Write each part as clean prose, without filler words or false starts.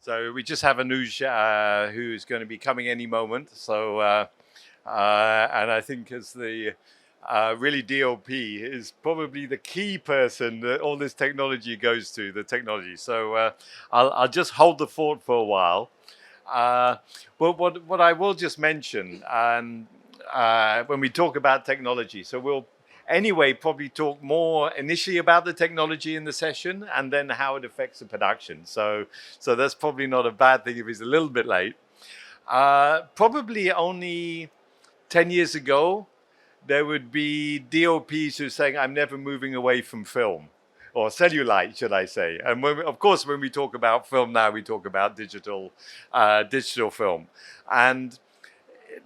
So we just have Anuj, who's going to be coming any moment. So, and I think as the really DOP is probably the key person that all this technology goes to, the technology. So I'll just hold the fort for a while. But what I will just mention, and when we talk about technology, so we'll anyway probably talk more initially about the technology in the session and then how it affects the production. So that's probably not a bad thing if it's a little bit late. Probably only 10 years ago, there would be DOPs who are saying, I'm never moving away from film or cellulite, should I say. And of course, when we talk about film now, we talk about digital film. And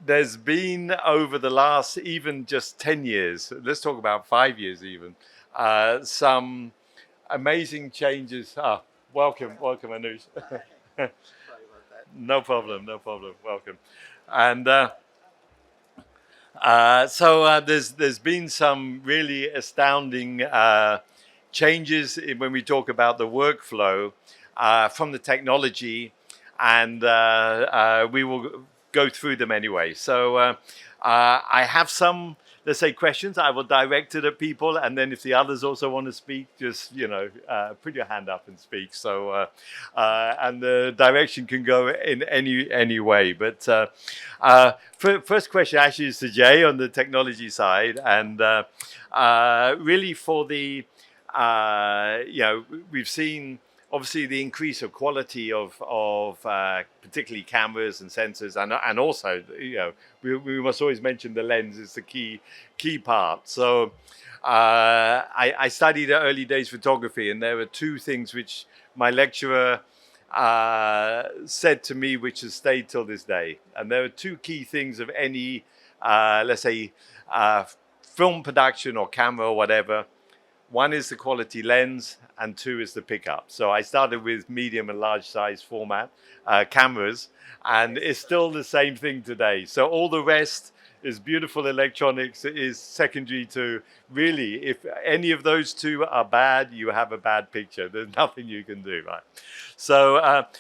there's been over the last even just 10 years, let's talk about 5 years even, some amazing changes. Welcome, Anush. No problem, no problem. Welcome. And there's been some really astounding changes when we talk about the workflow from the technology, and we will go through them anyway. So I have some, let's say, questions. I will direct it at people, and then if the others also want to speak, just put your hand up and speak. So and the direction can go in any way. But first question actually is to Jay on the technology side, and really for the we've seen obviously the increase of quality of particularly cameras and sensors, and also we must always mention the lens is the key part. So I studied early days photography, and there were two things which my lecturer said to me, which has stayed till this day. And there are two key things of any, let's say, film production or camera or whatever. One is the quality lens, and two is the pickup. So I started with medium and large size format cameras, and it's still the same thing today. So all the rest is beautiful electronics, is secondary to really, if any of those two are bad, you have a bad picture. There's nothing you can do, right? So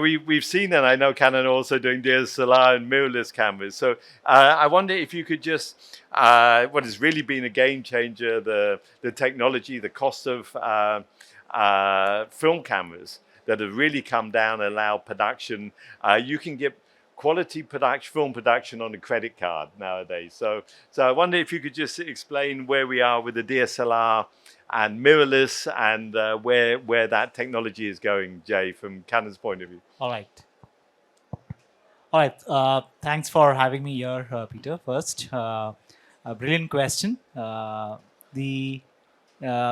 we've seen, and I know Canon also doing DSLR and mirrorless cameras. So I wonder if you could just, what has really been a game changer, the technology, the cost of film cameras that have really come down and allow production. You can get quality film production on a credit card nowadays. So I wonder if you could just explain where we are with the DSLR and mirrorless, and where that technology is going, Jay, from Canon's point of view. All right. All right. Thanks for having me here, Peter. First, a brilliant question. The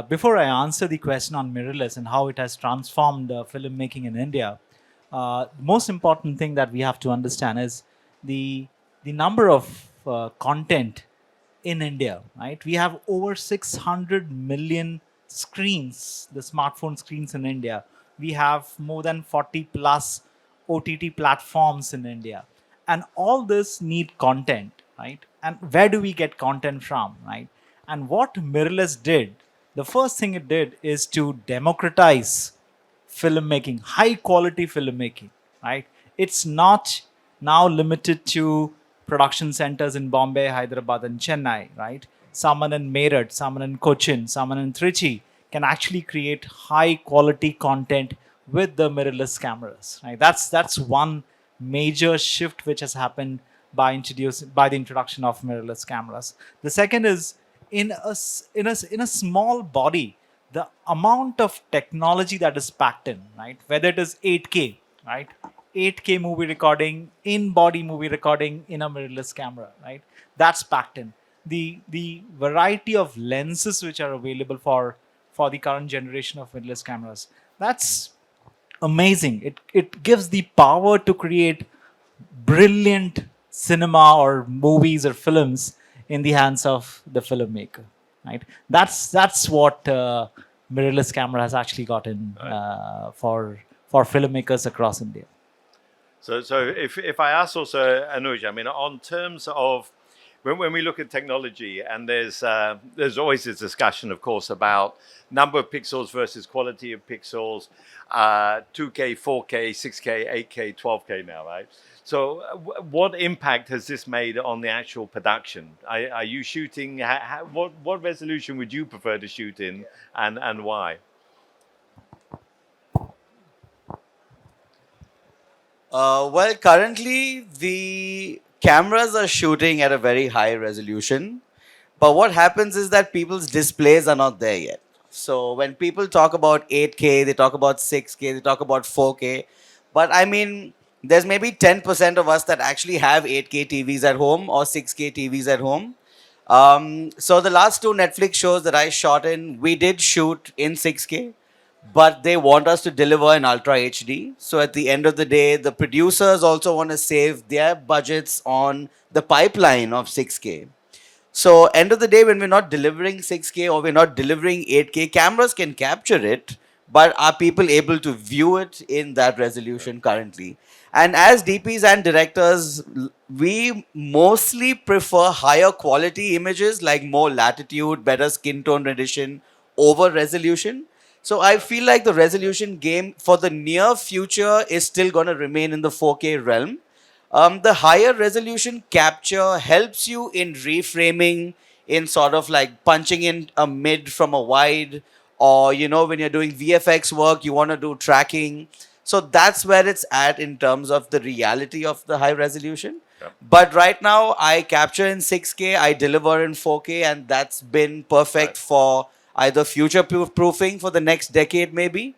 Before I answer the question on mirrorless and how it has transformed filmmaking in India, the most important thing that we have to understand is the number of content in India. Right, we have over 600 million screens, the smartphone screens in India. We have more than 40 plus OTT platforms in India, and all this need content, right? And where do we get content from, right? And what mirrorless did, the first thing it did is to democratize filmmaking, high quality filmmaking, right? It's not now limited to production centers in Bombay, Hyderabad, and Chennai, right? Someone in Meerut, someone in Cochin, someone in Trichy can actually create high quality content with the mirrorless cameras, right? That's one major shift which has happened by the introduction of mirrorless cameras. The second is in a small body, the amount of technology that is packed in, right? Whether it is 8K, right? 8K movie recording, in-body movie recording in a mirrorless camera, right? That's packed in. The variety of lenses which are available for the current generation of mirrorless cameras, that's amazing. It gives the power to create brilliant cinema or movies or films in the hands of the filmmaker, right? That's what mirrorless camera has actually gotten for filmmakers across India. So if I ask also Anuj, I mean, on terms of when we look at technology, and there's always this discussion, of course, about number of pixels versus quality of pixels, 2K, 4K, 6K, 8K, 12K now, right? So, what impact has this made on the actual production? Are you shooting? What resolution would you prefer to shoot in, and why? Well, currently the cameras are shooting at a very high resolution, but what happens is that people's displays are not there yet. So when people talk about 8K, they talk about 6K, they talk about 4K, but I mean, there's maybe 10% of us that actually have 8K TVs at home or 6K TVs at home. So the last two Netflix shows that I shot in, we did shoot in 6K, but they want us to deliver in Ultra HD. So at the end of the day, the producers also want to save their budgets on the pipeline of 6K. So end of the day, when we're not delivering 6K or we're not delivering 8K, cameras can capture it, but are people able to view it in that resolution currently? And as DPs and directors, we mostly prefer higher quality images like more latitude, better skin tone rendition over resolution. So I feel like the resolution game for the near future is still going to remain in the 4K realm. The higher resolution capture helps you in reframing, in sort of like punching in a mid from a wide, or when you're doing VFX work, you want to do tracking. So that's where it's at in terms of the reality of the high resolution. Yeah. But right now, I capture in 6K, I deliver in 4K, and that's been perfect Right. for either future proofing for the next decade, maybe.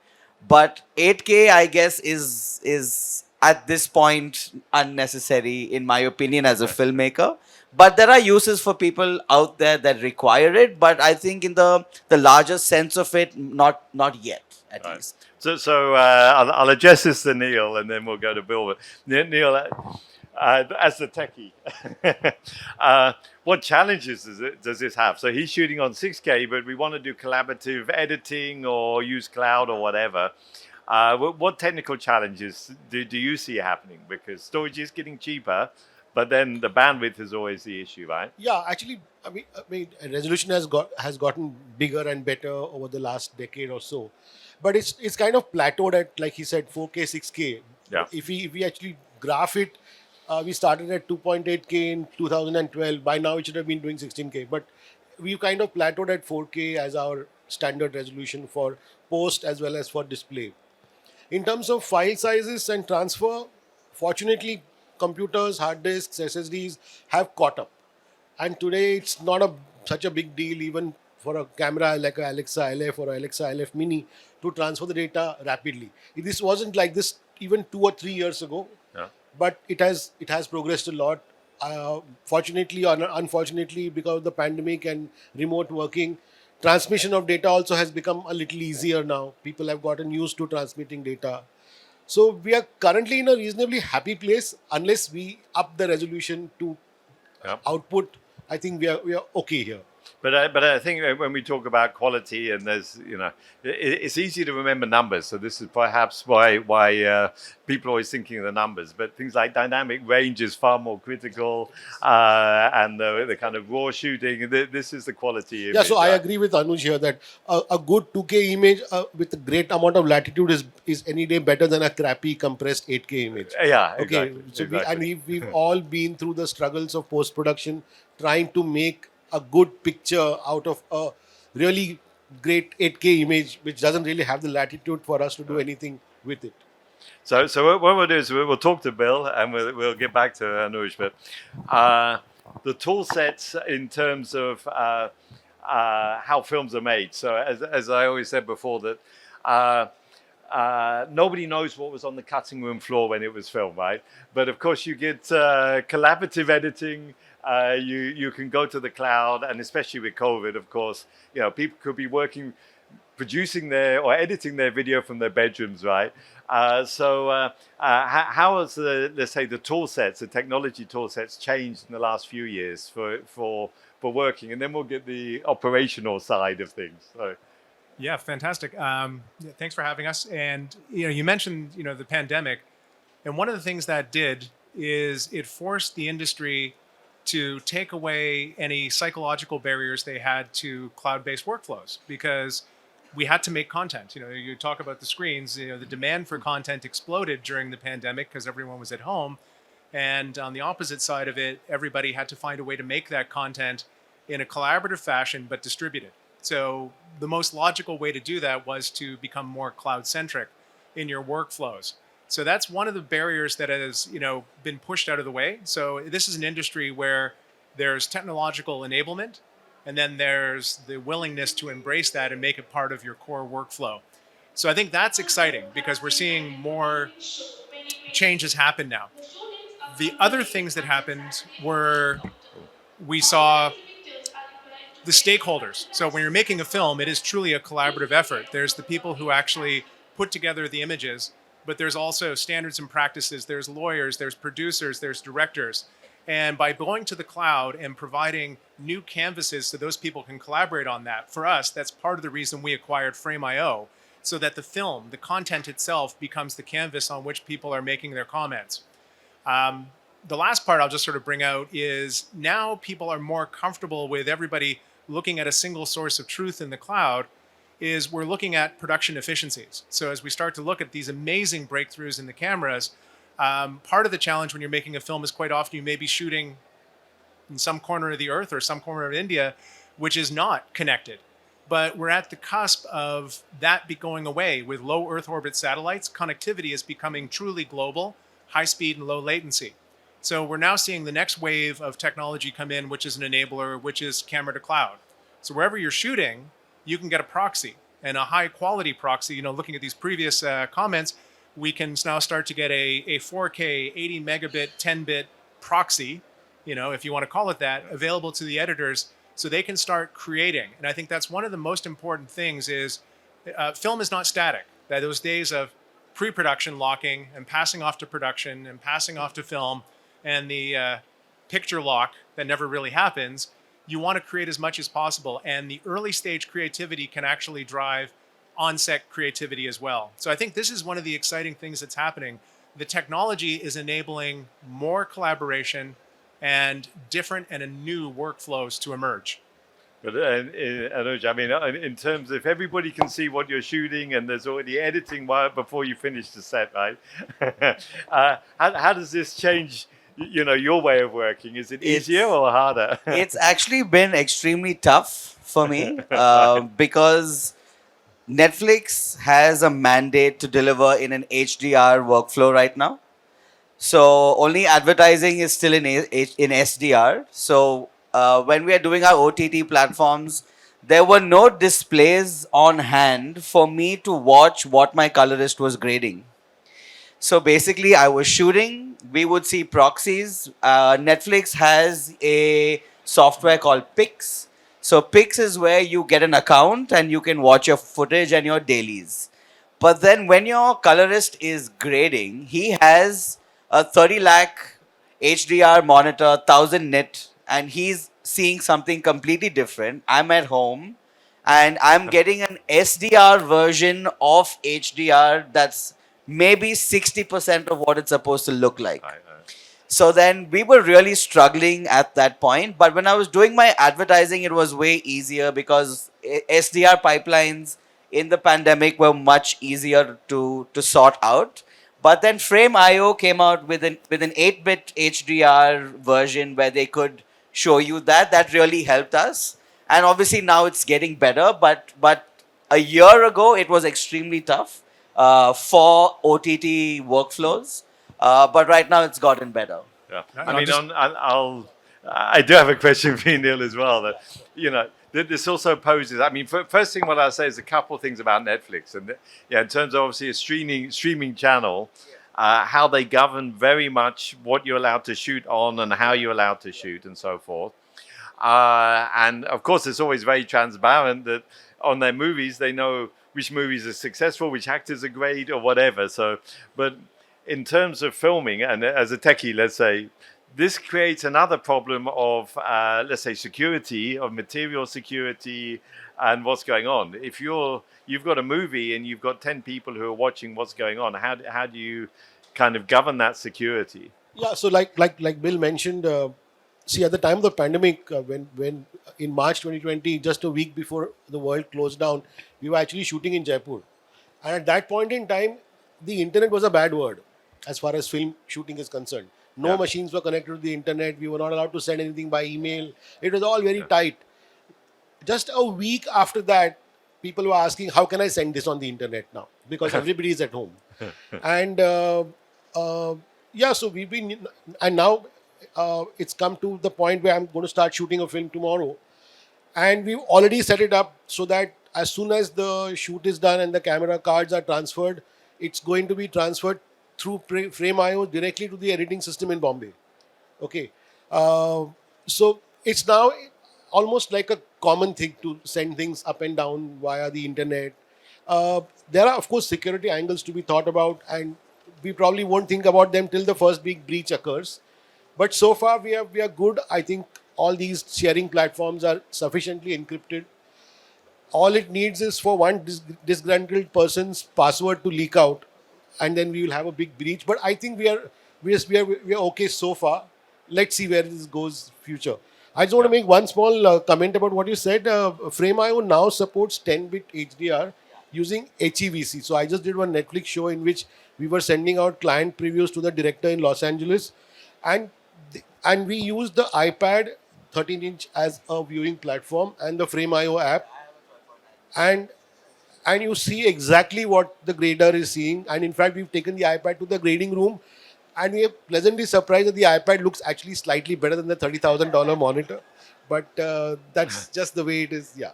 But 8K, I guess, is at this point unnecessary, in my opinion, as a filmmaker. But there are uses for people out there that require it. But I think in the larger sense of it, not yet, at Right. least. So I'll address this to Neil, and then we'll go to Bill. But Neil, as the techie, what challenges does this have? So he's shooting on 6K, but we want to do collaborative editing or use cloud or whatever. What technical challenges do you see happening? Because storage is getting cheaper, but then the bandwidth is always the issue, right? Yeah, actually, I mean, resolution has gotten bigger and better over the last decade or so, but it's kind of plateaued at, like he said, 4K, 6K. Yeah. If we actually graph it, we started at 2.8K in 2012. By now, it should have been doing 16K, but we've kind of plateaued at 4K as our standard resolution for post as well as for display. In terms of file sizes and transfer, fortunately, computers, hard disks, SSDs have caught up. And today, it's not such a big deal even for a camera like a Alexa LF or Alexa LF Mini to transfer the data rapidly. This wasn't like this even 2 or 3 years ago, Yeah. but it has progressed a lot. Fortunately or unfortunately, because of the pandemic and remote working, transmission of data also has become a little easier now. People have gotten used to transmitting data. So we are currently in a reasonably happy place unless we up the resolution to Yeah. output. I think we are okay here. But I think when we talk about quality, and there's it's easy to remember numbers. So this is perhaps why people are always thinking of the numbers. But things like dynamic range is far more critical, and the kind of raw shooting. This is the quality. Yeah, so image, I right? agree with Anuj here that a good 2K image with a great amount of latitude is any day better than a crappy compressed 8K image. Yeah, Okay, exactly. so Exactly. we've all been through the struggles of post production, trying to make a good picture out of a really great 8K image, which doesn't really have the latitude for us to do anything with it. So what we'll do is we'll talk to Bill, and we'll get back to Anuj. But the tool sets in terms of how films are made. So as I always said before, that nobody knows what was on the cutting room floor when it was filmed, right? But of course, you get collaborative editing. You can go to the cloud, and especially with COVID, of course, people could be producing or editing their video from their bedrooms, right? How has let's say the tool sets, the technology tool sets, changed in the last few years for working? And then we'll get the operational side of things. So. Yeah, fantastic. Thanks for having us. And you mentioned the pandemic, and one of the things that did is it forced the industry to take away any psychological barriers they had to cloud-based workflows, because we had to make content. You talk about the screens. The demand for content exploded during the pandemic because everyone was at home, and on the opposite side of it, everybody had to find a way to make that content in a collaborative fashion but distributed. So the most logical way to do that was to become more cloud-centric in your workflows. So that's one of the barriers that has, been pushed out of the way. So this is an industry where there's technological enablement, and then there's the willingness to embrace that and make it part of your core workflow. So I think that's exciting because we're seeing more changes happen now. The other things that happened were we saw the stakeholders. So when you're making a film, it is truly a collaborative effort. There's the people who actually put together the images, but there's also standards and practices. There's lawyers, there's producers, there's directors. And by going to the cloud and providing new canvases so those people can collaborate on that, for us, that's part of the reason we acquired Frame.io, so that the film, the content itself, becomes the canvas on which people are making their comments. The last part I'll just sort of bring out is now people are more comfortable with everybody looking at a single source of truth in the cloud. Is we're looking at production efficiencies. So as we start to look at these amazing breakthroughs in the cameras, part of the challenge when you're making a film is quite often you may be shooting in some corner of the earth or some corner of India, which is not connected. But we're at the cusp of that going away. With low Earth orbit satellites, connectivity is becoming truly global, high speed and low latency. So we're now seeing the next wave of technology come in, which is an enabler, which is camera to cloud. So wherever you're shooting, you can get a proxy, and a high quality proxy. Looking at these previous comments, we can now start to get a 4K 80 megabit 10-bit proxy, if you want to call it that, available to the editors so they can start creating. And I think that's one of the most important things is film is not static. That those days of pre-production locking and passing off to production and passing off to film and the picture lock that never really happens, you want to create as much as possible. And the early stage creativity can actually drive on-set creativity as well. So I think this is one of the exciting things that's happening. The technology is enabling more collaboration and different and new workflows to emerge. But Anuj, I mean, in terms of if everybody can see what you're shooting and there's already editing before you finish the set, right? How does this change, your way of working? Is it easier or harder? It's actually been extremely tough for me because Netflix has a mandate to deliver in an HDR workflow right now. So only advertising is still in SDR. So when we are doing our OTT platforms, there were no displays on hand for me to watch what my colorist was grading. So basically, I was shooting. We would see proxies. Netflix has a software called Pix. So Pix is where you get an account and you can watch your footage and your dailies. But then when your colorist is grading, he has a 30 lakh HDR monitor, 1000 nit, and he's seeing something completely different. I'm at home and I'm getting an SDR version of HDR that's maybe 60% of what it's supposed to look like. So then we were really struggling at that point. But when I was doing my advertising, it was way easier because SDR pipelines in the pandemic were much easier to sort out. But then Frame.io came out with an 8-bit HDR version where they could show you that. That really helped us. And obviously now it's getting better. But a year ago, it was extremely tough for OTT workflows. But right now it's gotten better. Yeah. And I mean, I'll I do have a question for you, Neil, as well. That this also poses. I mean, first thing what I'll say is a couple of things about Netflix, and in terms of obviously a streaming channel, how they govern very much what you're allowed to shoot on and how you're allowed to shoot and so forth. And of course, it's always very transparent that on their movies they know which movies are successful, which actors are great, or whatever. So, but in terms of filming, and as a techie, let's say, this creates another problem of, let's say, security, of material security, and what's going on. If you've got a movie and you've got 10 people who are watching what's going on, how do you kind of govern that security? Yeah, so like Bill mentioned, see, at the time of the pandemic, when in March 2020, just a week before the world closed down, we were actually shooting in Jaipur, and at that point in time, the internet was a bad word as far as film shooting is concerned. No Yeah. machines were connected to the internet. We were not allowed to send anything by email. It was all very Yeah. tight. Just a week after that, people were asking, "How can I send this on the internet now?" Because everybody is at home, and uh, yeah, so we've been, and now it's come to the point where I'm going to start shooting a film tomorrow, and we've already set it up so that as soon as the shoot is done and the camera cards are transferred, it's going to be transferred through Frame.io directly to the editing system in Bombay. Okay. So it's now almost like a common thing to send things up and down via the internet. There are, of course, security angles to be thought about, and we probably won't think about them till the first big breach occurs. But so far, we are good. I think all these sharing platforms are sufficiently encrypted. All it needs is for one disgruntled person's password to leak out, and then we will have a big breach. But I think we are okay so far. Let's see where this goes future. I just want to Yeah. make one small comment about what you said. Frame.io now supports 10-bit HDR using HEVC. So I just did one Netflix show in which we were sending out client previews to the director in Los Angeles, and and we used the iPad 13-inch as a viewing platform and the Frame.io app, and you see exactly what the grader is seeing. And in fact, we've taken the iPad to the grading room, and we are pleasantly surprised that the iPad looks actually slightly better than the $30,000 monitor. But that's just the way it is. Yeah.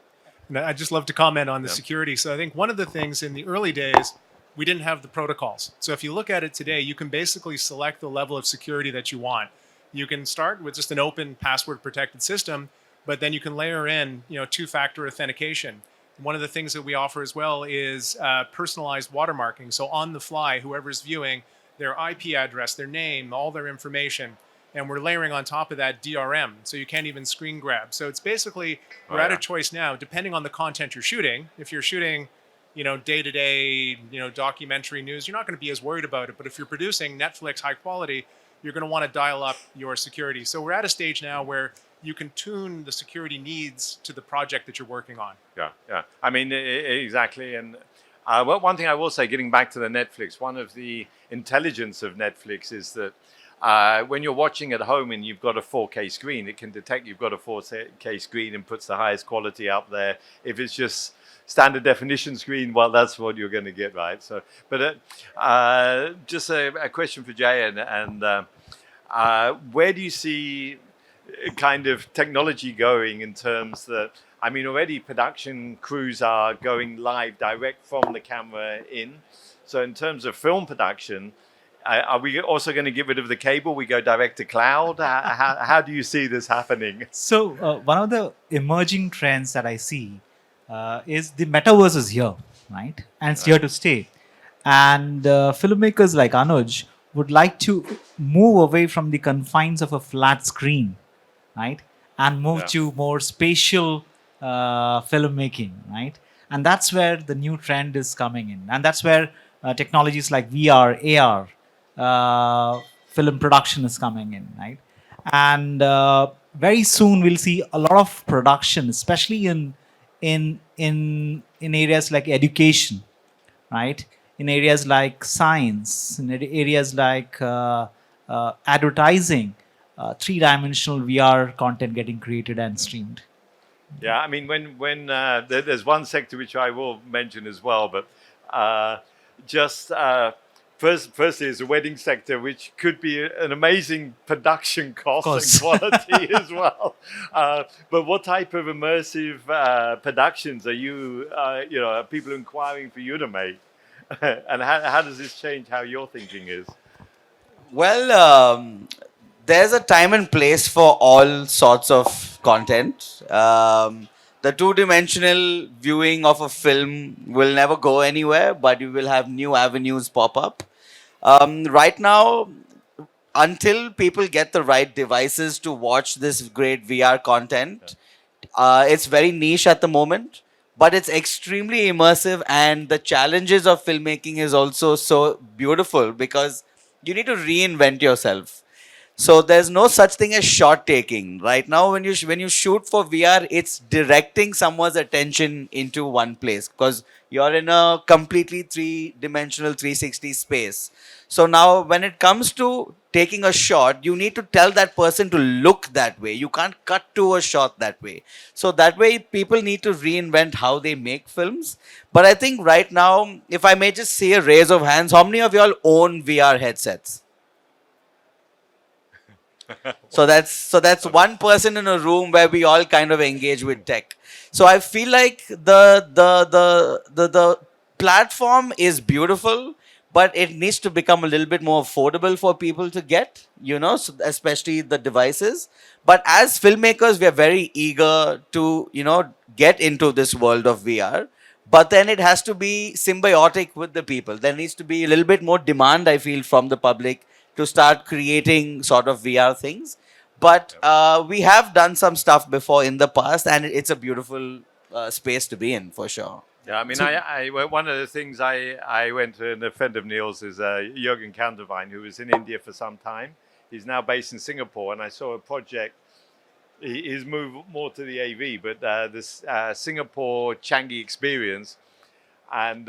And I just love to comment on the Yeah. security. So I think one of the things in the early days, we didn't have the protocols. So if you look at it today, you can basically select the level of security that you want. You can start with just an open password protected system, but then you can layer in, two-factor authentication. One of the things that we offer as well is personalized watermarking. So on the fly, whoever's viewing, their IP address, their name, all their information, and we're layering on top of that DRM, so you can't even screen grab. So it's basically Oh, we're at yeah. a choice now, depending on the content you're shooting. If you're shooting, day to day, documentary news, you're not going to be as worried about it. But if you're producing Netflix high quality, you're going to want to dial up your security. So we're at a stage now where you can tune the security needs to the project that you're working on. Yeah, yeah. I mean, exactly. And well, one thing I will say, getting back to the Netflix, one of the intelligence of Netflix is that when you're watching at home and you've got a 4K screen, it can detect you've got a 4K screen and puts the highest quality up there. If it's just standard definition screen, well, that's what you're going to get, right? So, but just a question for Jay, and where do you see kind of technology going in terms that, I mean, already production crews are going live direct from the camera in. So in terms of film production, are we also going to get rid of the cable? We go direct to cloud? How do you see this happening? So one of the emerging trends that I see is the metaverse is here, right? And it's here to stay. And filmmakers like Anuj would like to move away from the confines of a flat screen, right? And move Yeah. to more spatial filmmaking, right? And that's where the new trend is coming in. And that's where technologies like VR, AR, film production is coming in, right? And very soon we'll see a lot of production, especially in areas like education, right? In areas like science, in areas like advertising, three-dimensional VR content getting created and streamed. Yeah, I mean, when there's one sector which I will mention as well, but just firstly is the wedding sector, which could be an amazing production cost course. and quality as well. But what type of immersive productions are are people inquiring for you to make? And how does this change how your thinking is? Well, there's a time and place for all sorts of content. The two-dimensional viewing of a film will never go anywhere, but you will have new avenues pop up. Right now, until people get the right devices to watch this great VR content, it's very niche at the moment, but it's extremely immersive. And the challenges of filmmaking is also so beautiful because you need to reinvent yourself. So there's no such thing as shot taking. Right now, when you shoot for VR, it's directing someone's attention into one place because you're in a completely three-dimensional 360 space. So now when it comes to taking a shot, you need to tell that person to look that way. You can't cut to a shot that way. So that way people need to reinvent how they make films. But I think right now, if I may just say a raise of hands, how many of y'all own VR headsets? So that's one person in a room where we all kind of engage with tech. So I feel like the platform is beautiful, but it needs to become a little bit more affordable for people to get, so especially the devices. But as filmmakers, we are very eager to, get into this world of VR. But then it has to be symbiotic with the people. There needs to be a little bit more demand, I feel, from the public to start creating sort of VR things. But we have done some stuff before in the past, and it's a beautiful space to be in for sure. Yeah, I mean, So- one of the things I went to, and a friend of Neil's is Jürgen Kanderwein, who was in India for some time. He's now based in Singapore, and I saw a project. He's moved more to the AV, but this Singapore Changi experience, and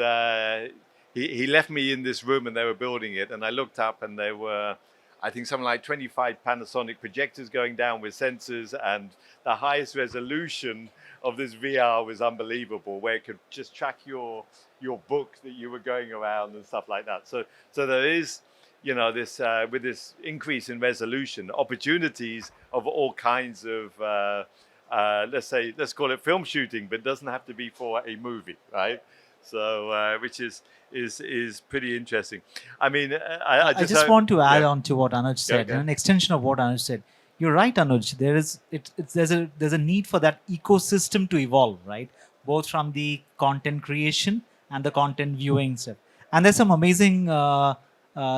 he left me in this room, and they were building it, and I looked up, and there were, I think, something like 25 Panasonic projectors going down with sensors, and the highest resolution of this VR was unbelievable, where it could just track your book that you were going around and stuff like that. So there is, this with this increase in resolution, opportunities of all kinds of let's call it film shooting, but it doesn't have to be for a movie, right? So which is pretty interesting. I mean, I just want to add yeah. on to what Anuj said, okay. an extension of what Anuj said. You're right, Anuj. There's a need for that ecosystem to evolve, right? Both from the content creation and the content viewing stuff. And there's some amazing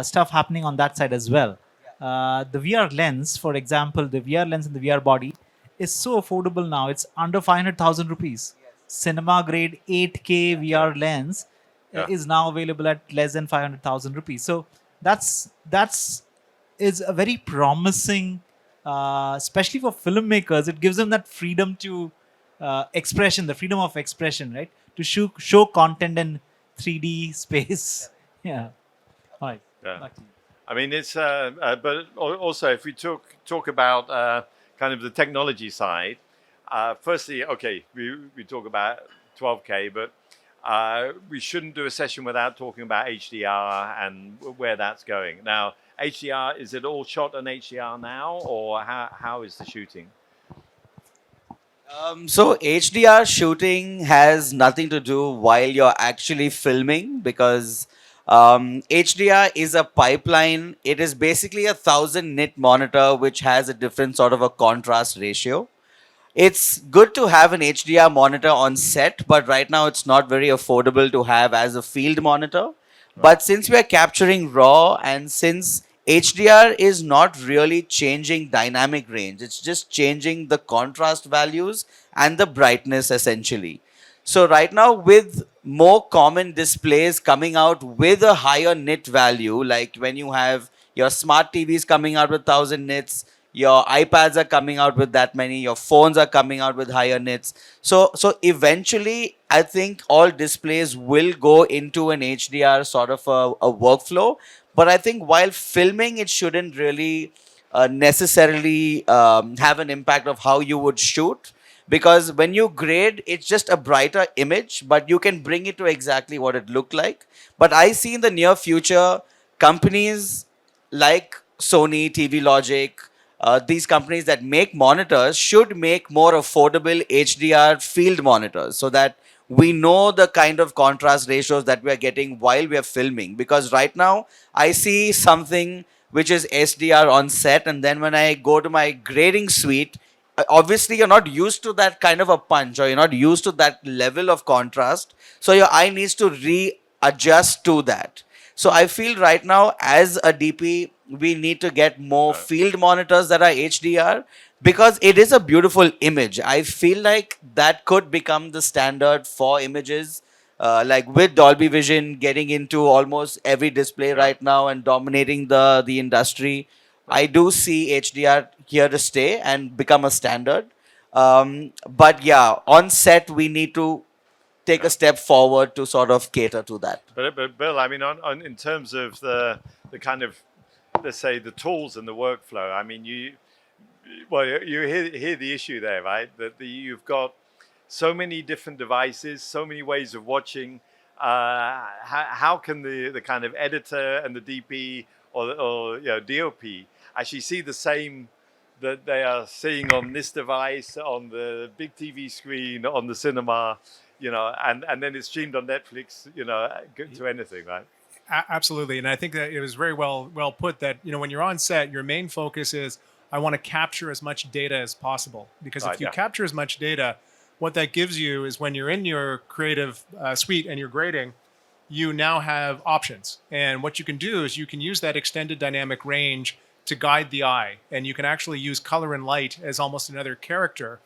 stuff happening on that side as well. The VR lens, for example, the VR lens and the VR body is so affordable now. It's under 500,000 rupees. Cinema grade 8K VR lens Yeah. is now available at less than 500,000 rupees. So that's is a very promising, especially for filmmakers. It gives them that freedom to expression, the freedom of expression, right? To show content in 3D space. Yeah. All right. Yeah. Back to you. I mean, it's but also if we talk about kind of the technology side, firstly, okay, we talk about 12K, but we shouldn't do a session without talking about HDR and where that's going. Now, HDR, is it all shot on HDR now, or how is the shooting? So HDR shooting has nothing to do while you're actually filming because HDR is a pipeline. It is basically 1,000 nit monitor which has a different sort of a contrast ratio. It's good to have an HDR monitor on set, but right now it's not very affordable to have as a field monitor. But since we are capturing raw and since HDR is not really changing dynamic range, it's just changing the contrast values and the brightness essentially. So right now with more common displays coming out with a higher nit value, like when you have your smart TVs coming out with 1,000 nits, your iPads are coming out with that many, your phones are coming out with higher nits. So eventually I think all displays will go into an HDR sort of a workflow. But I think while filming, it shouldn't really necessarily have an impact of how you would shoot because when you grade it's just a brighter image but you can bring it to exactly what it looked like. But I see in the near future companies like Sony, TV Logic, these companies that make monitors should make more affordable HDR field monitors so that we know the kind of contrast ratios that we are getting while we are filming. Because right now, I see something which is SDR on set, and then when I go to my grading suite, obviously you're not used to that kind of a punch or you're not used to that level of contrast. So your eye needs to readjust to that. So I feel right now as a DP, we need to get more field monitors that are HDR because it is a beautiful image. I feel like that could become the standard for images. Like with Dolby Vision getting into almost every display right now and dominating the industry. I do see HDR here to stay and become a standard. But yeah, on set we need to take a step forward to sort of cater to that. But Bill, I mean, in terms of the kind of, let's say, the tools and the workflow. I mean, you hear the issue there, right? That you've got so many different devices, so many ways of watching. How can the kind of editor and the DP or DOP actually see the same that they are seeing on this device, on the big TV screen, on the cinema, and then it's streamed on Netflix, to anything, right? Absolutely, and I think that it was very well put that when you're on set, your main focus is I want to capture as much data as possible, because Right, if you yeah. capture as much data, what that gives you is when you're in your creative suite and you're grading, you now have options, and what you can do is you can use that extended dynamic range to guide the eye, and you can actually use color and light as almost another character.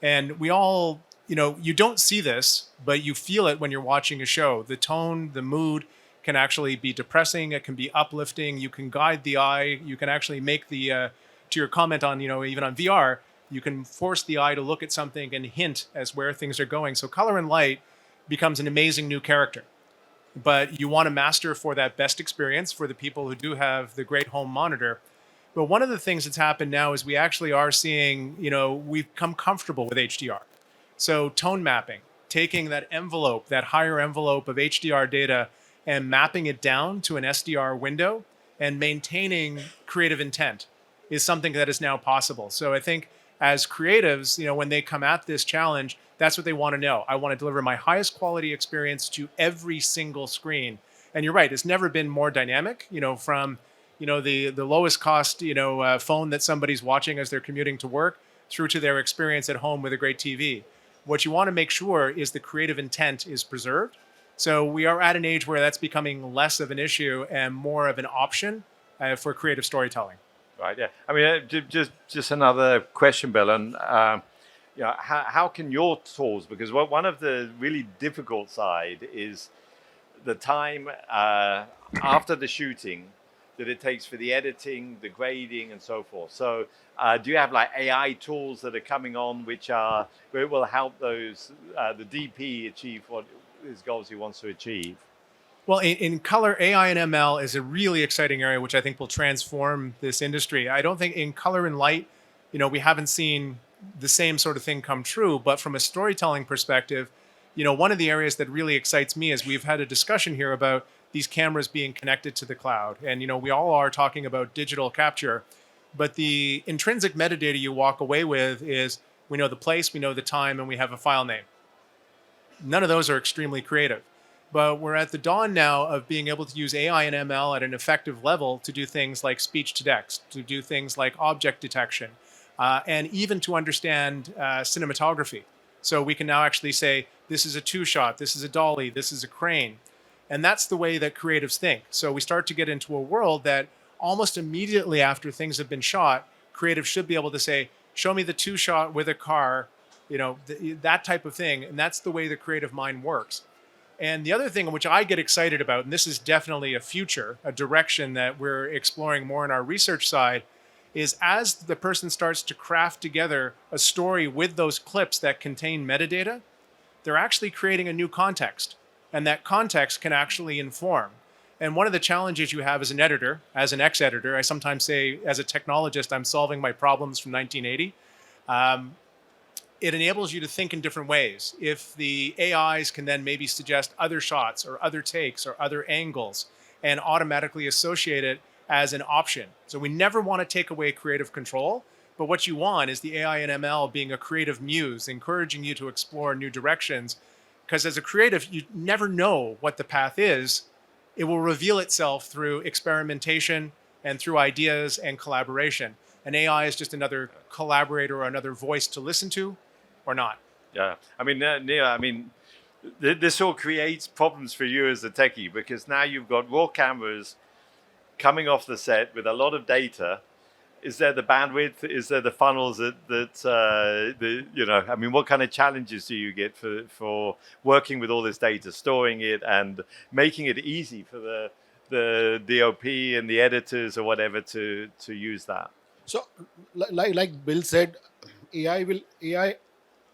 And we all, you don't see this, but you feel it when you're watching a show. The tone, the mood can actually be depressing. It can be uplifting. You can guide the eye. You can actually make to your comment on, even on VR, you can force the eye to look at something and hint as where things are going. So color and light becomes an amazing new character. But you want to master for that best experience for the people who do have the great home monitor. But one of the things that's happened now is we actually are seeing, we've come comfortable with HDR. So tone mapping, taking that envelope, that higher envelope of HDR data and mapping it down to an SDR window and maintaining creative intent is something that is now possible. So I think as creatives, when they come at this challenge, that's what they want to know. I want to deliver my highest quality experience to every single screen. And you're right, it's never been more dynamic, from the lowest cost phone that somebody's watching as they're commuting to work through to their experience at home with a great TV. What you want to make sure is the creative intent is preserved. So we are at an age where that's becoming less of an issue and more of an option for creative storytelling. Right. Yeah. I mean, just another question, Bill, and how can your tools? Because one of the really difficult side is the time after the shooting that it takes for the editing, the grading, and so forth. So, do you have like AI tools that are coming on, which will help those the DP achieve what his goals he wants to achieve? Well, in color, AI and ML is a really exciting area, which I think will transform this industry. I don't think in color and light, we haven't seen the same sort of thing come true. But from a storytelling perspective, one of the areas that really excites me is we've had a discussion here about these cameras being connected to the cloud. And, we all are talking about digital capture, but the intrinsic metadata you walk away with is we know the place, we know the time, and we have a file name. None of those are extremely creative. But we're at the dawn now of being able to use AI and ML at an effective level to do things like speech to text, to do things like object detection, and even to understand cinematography. So we can now actually say, this is a two-shot, this is a dolly, this is a crane. And that's the way that creatives think. So we start to get into a world that almost immediately after things have been shot, creatives should be able to say, show me the two-shot with a car, that type of thing. And that's the way the creative mind works. And the other thing which I get excited about, and this is definitely a future, a direction that we're exploring more in our research side, is as the person starts to craft together a story with those clips that contain metadata, they're actually creating a new context. And that context can actually inform. And one of the challenges you have as an editor, as an ex-editor, I sometimes say as a technologist, I'm solving my problems from 1980. It enables you to think in different ways. If the AIs can then maybe suggest other shots or other takes or other angles and automatically associate it as an option. So we never want to take away creative control, but what you want is the AI and ML being a creative muse, encouraging you to explore new directions. Because as a creative, you never know what the path is. It will reveal itself through experimentation and through ideas and collaboration. And AI is just another collaborator or another voice to listen to or not. Yeah. I mean, Neil, this all creates problems for you as a techie, because now you've got raw cameras coming off the set with a lot of data. Is there the bandwidth? Is there the funnels what kind of challenges do you get for working with all this data, storing it and making it easy for the DOP and the editors or whatever to use that. So, like Bill said, AI.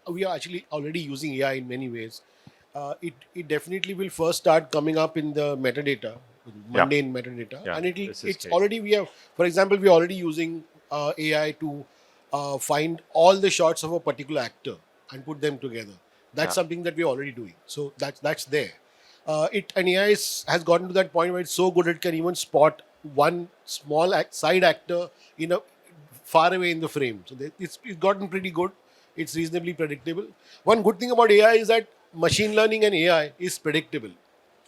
We are actually already using AI in many ways. It definitely will first start coming up in the metadata, Yeah, mundane metadata, yeah, and this is it's key. already we have. For example, we are already using AI to find all the shots of a particular actor and put them together. That's Yeah. something that we're already doing. So that's there. It and AI has gotten to that point where it's so good it can even spot one small side actor in a far away in the frame. So it's gotten pretty good. It's reasonably predictable. One good thing about AI is that machine learning and AI is predictable.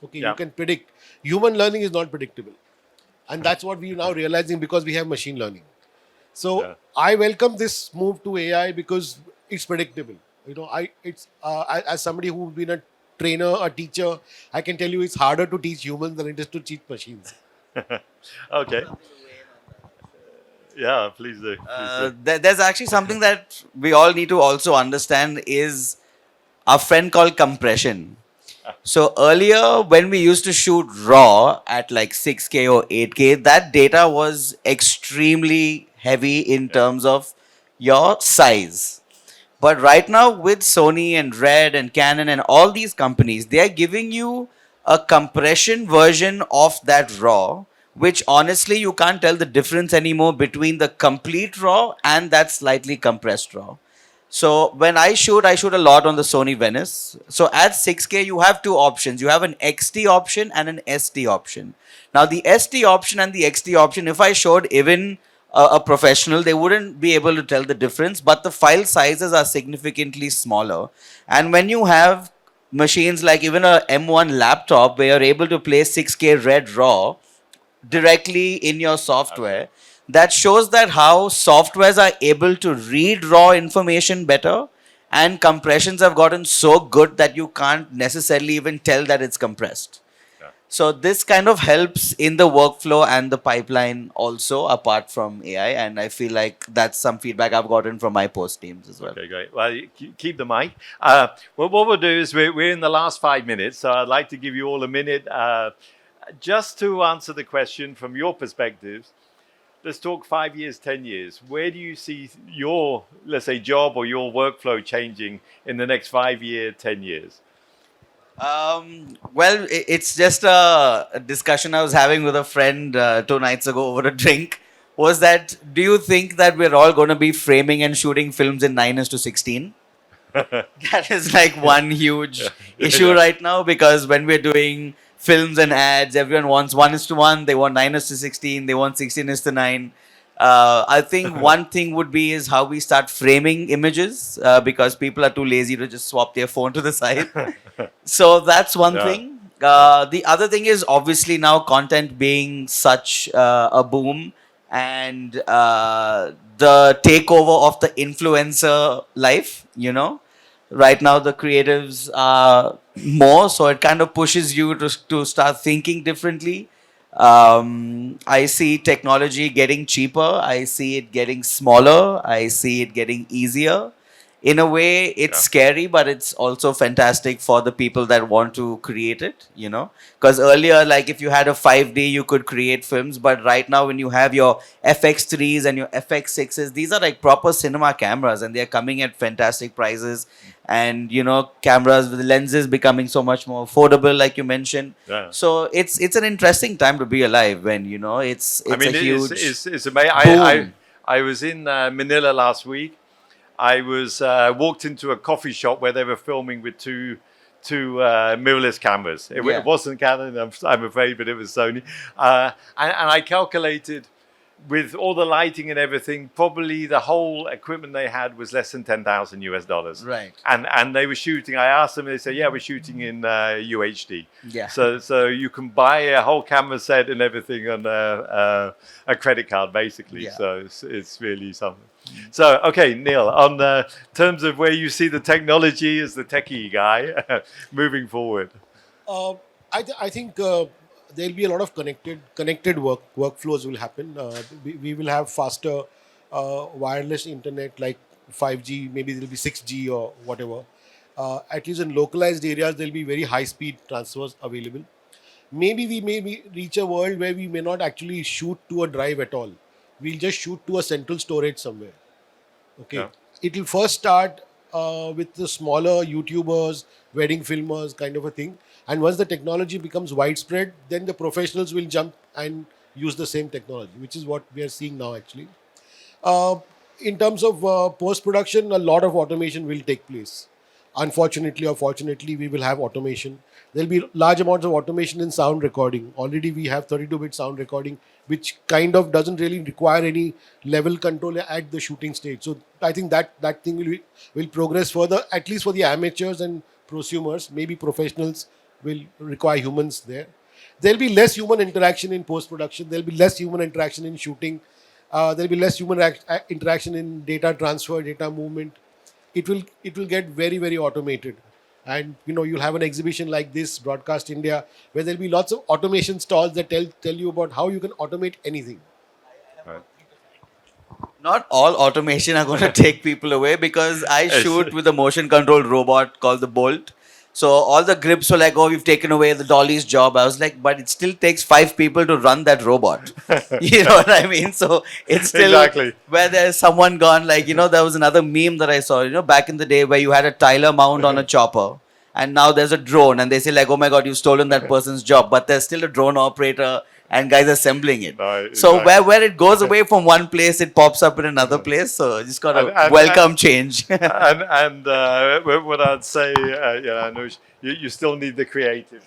Okay, you Yeah. can predict. Human learning is not predictable, and that's what we're now realizing because we have machine learning. So Yeah. I welcome this move to AI because it's predictable. As somebody who's been a trainer, a teacher, I can tell you it's harder to teach humans than it is to teach machines. Okay. Yeah, please do. Please do. There's actually something that we all need to also understand is our friend called compression. So earlier, when we used to shoot raw at like 6K or 8K, that data was extremely heavy in Yeah. terms of your size. But right now, with Sony and Red and Canon and all these companies, they are giving you a compression version of that RAW, which honestly you can't tell the difference anymore between the complete RAW and that slightly compressed RAW. So when I shoot a lot on the Sony Venice. So at 6K, you have two options. You have an XT option and an ST option. Now the ST option and the XT option, if I showed even a professional, they wouldn't be able to tell the difference. But the file sizes are significantly smaller. And when you have machines like even a M1 laptop where you're able to play 6K red raw directly in your Okay. software, that shows that how softwares are able to read raw information better, and compressions have gotten so good that you can't necessarily even tell that it's compressed. Yeah. So this kind of helps in the workflow and the pipeline also, apart from AI, and I feel like that's some feedback I've gotten from my post teams as well. Okay, great. Well, you keep the mic. Well, what we'll do is we're in the last 5 minutes, so I'd like to give you all a minute just to answer the question from your perspectives. Let's talk 5 years, 10 years. Where do you see your, let's say, job or your workflow changing in the next 5 year, 10 years? Well, it's just a discussion I was having with a friend 2 nights ago over a drink. Was that, do you think that we're all going to be framing and shooting films in 9:16? That is like one huge issue Yeah. right now, because when we're doing films and ads, everyone wants 1:1, they want 9:16, they want 16:9. I think one thing would be is how we start framing images, because people are too lazy to just swap their phone to the side. So that's one Yeah. thing. The other thing is obviously now content being such a boom, and the takeover of the influencer life, you know. Right now, the creatives are more, so it kind of pushes you to start thinking differently. I see technology getting cheaper. I see it getting smaller. I see it getting easier. In a way, it's Yeah. scary, but it's also fantastic for the people that want to create it, you know. Because earlier, like if you had a 5D, you could create films, but right now, when you have your FX3s and your FX6s, these are like proper cinema cameras, and they're coming at fantastic prices. And you know, cameras with lenses becoming so much more affordable, like you mentioned. Yeah. So it's an interesting time to be alive when, you know, I it's a mean, huge it's amazing. boom. I was in Manila last week. I was walked into a coffee shop where they were filming with two mirrorless cameras. Yeah. It wasn't Canon, I'm afraid, but it was Sony. And I calculated with all the lighting and everything, probably the whole equipment they had was less than 10,000 US dollars. Right. And they were shooting. I asked them, they said, "Yeah, we're shooting in UHD." Yeah. So you can buy a whole camera set and everything on a credit card, basically. Yeah. So it's really something. So okay, Neil, on terms of where you see the technology as the techie guy moving forward. I think there'll be a lot of connected workflows will happen. We will have faster wireless internet like 5G. Maybe there'll be 6G or whatever. At least in localized areas, there'll be very high speed transfers available. maybe we may reach a world where we may not actually shoot to a drive at all. We'll just shoot to a central storage somewhere. Okay, Yeah. it will first start with the smaller YouTubers, wedding filmers, kind of a thing. And once the technology becomes widespread, then the professionals will jump and use the same technology, which is what we are seeing now actually. Uh, in terms of post production, a lot of automation will take place. Unfortunately or fortunately, we will have automation. There'll be large amounts of automation in sound recording. Already, we have 32-bit sound recording, which kind of doesn't really require any level control at the shooting stage. So I think that thing will progress further, at least for the amateurs and prosumers. Maybe professionals will require humans there. There'll be less human interaction in post production. There'll be less human interaction in shooting. There'll be less human interaction in data transfer, data movement. It will get very very automated, and you'll have an exhibition like this, Broadcast India, where there'll be lots of automation stalls that tell you about how you can automate anything. Right. Not all automation are going to take people away, because I It's- shoot with a motion controlled robot called the Bolt. So all the grips were like, oh, we've taken away the dolly's job. I was like, but it still takes 5 people to run that robot. You know what I mean? So it's still Exactly. where there's someone gone, like, there was another meme that I saw, back in the day where you had a Tyler mount on a chopper. And now there's a drone, and they say like, oh my God, you've stolen that person's job. But there's still a drone operator and guys assembling it. Right, So exactly. where it goes away from one place, it pops up in another place. So just gotta And- welcome change. and what I'd say, Anush, you still need the creatives.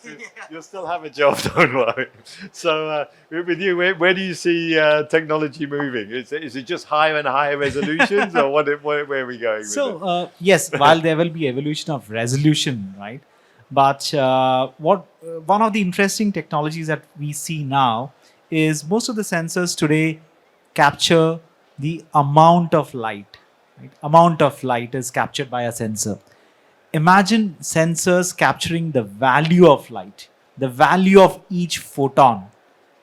You'll still have a job, don't worry. So with you, where do you see technology moving? Is it just higher and higher resolutions, or where are we going with it? So yes, while there will be evolution of resolution, right? But one of the interesting technologies that we see now is most of the sensors today capture the amount of light. Right? Amount of light is captured by a sensor. Imagine sensors capturing the value of light, the value of each photon,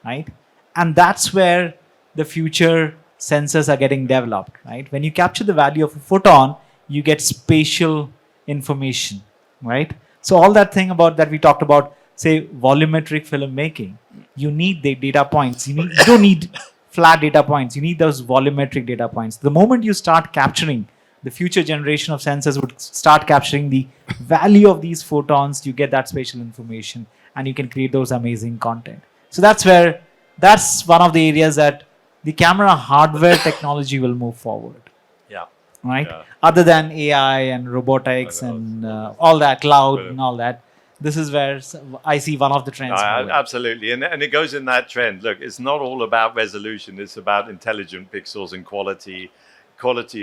right? And that's where the future sensors are getting developed, right? When you capture the value of a photon, you get spatial information, right? So all that thing about that we talked about, say volumetric filmmaking, you need the data points. You don't need flat data points. You need those volumetric data points. The moment you start capturing, the future generation of sensors would start capturing the value of these photons. You get that spatial information, and you can create those amazing content. So that's one of the areas that the camera hardware technology will move forward, Yeah. right? Yeah. Other than AI and robotics and all that, cloud and all that, this is where I see one of the trends moving. Absolutely, and it goes in that trend. Look, it's not all about resolution; it's about intelligent pixels and quality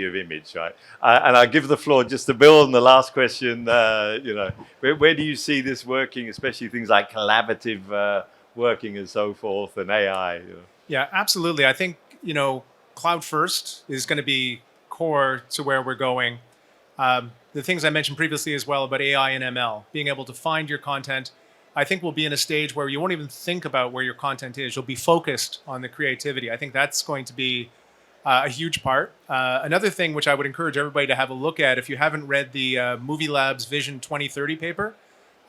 of image, right? And I give the floor just to Bill on the last question. Where do you see this working, especially things like collaborative working and so forth, and AI? Yeah, absolutely. I think, cloud first is going to be core to where we're going. The things I mentioned previously as well about AI and ML, being able to find your content, I think we'll be in a stage where you won't even think about where your content is. You'll be focused on the creativity. I think that's going to be a huge part. Another thing which I would encourage everybody to have a look at, if you haven't read the Movie Labs Vision 2030 paper,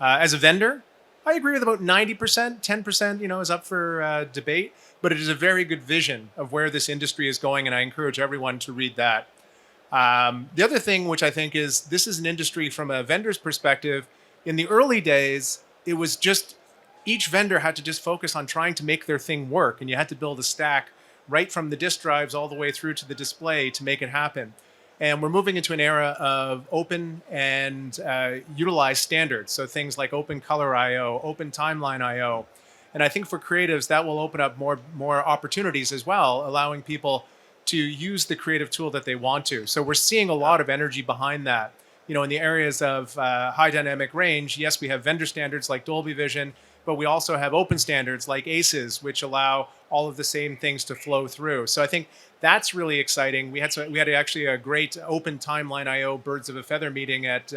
as a vendor, I agree with about 90%. 10%, is up for debate, but it is a very good vision of where this industry is going, and I encourage everyone to read that. The other thing which I think is, this is an industry from a vendor's perspective. In the early days, it was just each vendor had to just focus on trying to make their thing work, and you had to build a stack right from the disk drives all the way through to the display to make it happen. And we're moving into an era of open and utilized standards. So things like open color IO, open timeline IO. And I think for creatives, that will open up more opportunities as well, allowing people to use the creative tool that they want to. So we're seeing a lot of energy behind that. In the areas of high dynamic range, yes, we have vendor standards like Dolby Vision, but we also have open standards like ACES, which allow all of the same things to flow through. So I think that's really exciting. We had actually a great open timeline IO birds of a feather meeting at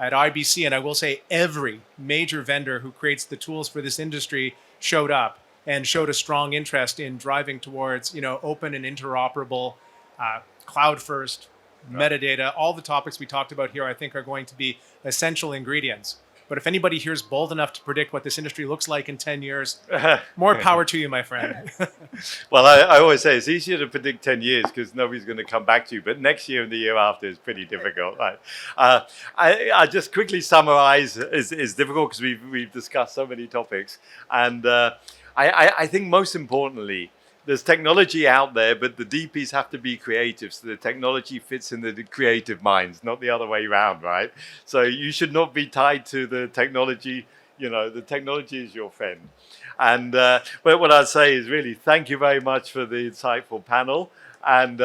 IBC, and I will say every major vendor who creates the tools for this industry showed up and showed a strong interest in driving towards open and interoperable, cloud first, metadata. All the topics we talked about here, I think, are going to be essential ingredients. But if anybody here is bold enough to predict what this industry looks like in 10 years, more power to you, my friend. Well, I always say it's easier to predict 10 years because nobody's going to come back to you. But next year and the year after is pretty difficult. Right? I just quickly summarize is difficult because we've discussed so many topics. And I think most importantly, there's technology out there, but the DPs have to be creative. So the technology fits in the creative minds, not the other way around, right? So you should not be tied to the technology. You know, the technology is your friend. And but what I'd say is really thank you very much for the insightful panel. And,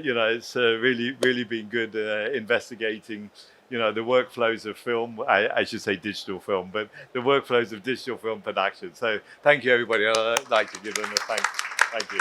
you know, it's really been good investigating, you know, the workflows of film. I should say digital film, but the workflows of digital film production. So thank you, everybody. I'd like to give them a thank you.